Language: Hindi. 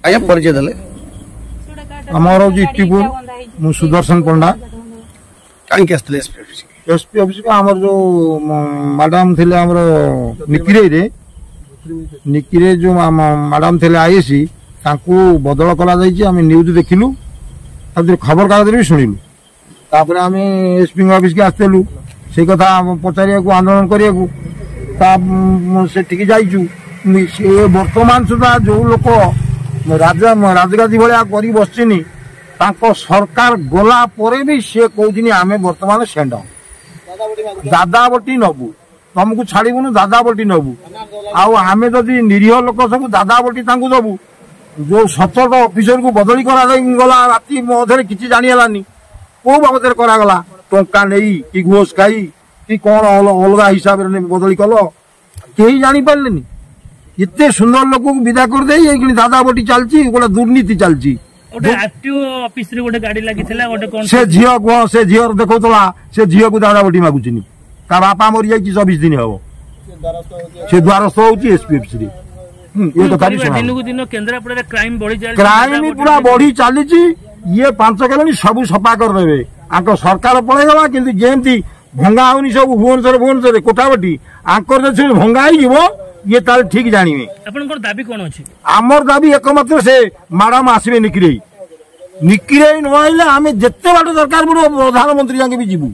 आज्ञा परिचय देले आमर हूँ इट्टीपुर मु सुदर्शन पंडा कहीं आसते एसपी ऑफिस को आमर जो मैडम थे आमर निकिरे जो मैडम थे आईएसी बदल करा आम न्यूज देखिलु खबर कागज भी शुणिलु तापर आम एसपी ऑफिस के आसलु से कथा पचारिया आंदोलन करने वर्तमान सुधा जो लोक राजगादी भाया कर बसनी सरकार गला परे भी सी कहते आम बर्तमान सेंड दादा बटी नबू तुमको छाड़बुन दादा बटी नबू आम जदि निरीह लोक सब दादा बटी दबू जो सतर्क अफिसर को बदली गला राति मधे किसी जानी कौ बाबद करागला टंका नहीं कि घोष खाई कि कौन अलग हिसाब से बदली कल कहीं जापारे एत सुंदर लोक को विदा कर दे दादा बटी चलती गोटे दुर्नीति चलती से झी देखा से झी को दादा बटी मागुचनी ता बापा मरी जाइए 24 दिन हम से द्वारस्थ होती एसपी ऑफिस ये कथा क्राइम पूरा बढ़ी चली ये 5 कलोनी सब सफा करदे आंक सरकार पलैगला कि जमी भंगा होनी सब भुवनेश्वर कोठाबटी आंकर भंगा हो ये ताल ठीक जानिए दाबी कौन अच्छी आमर दाबी एकमात्र से मैडम आसवे निकिरे न आम जिते बाट दरकार पड़ो प्रधानमंत्री जाके भी जीवु।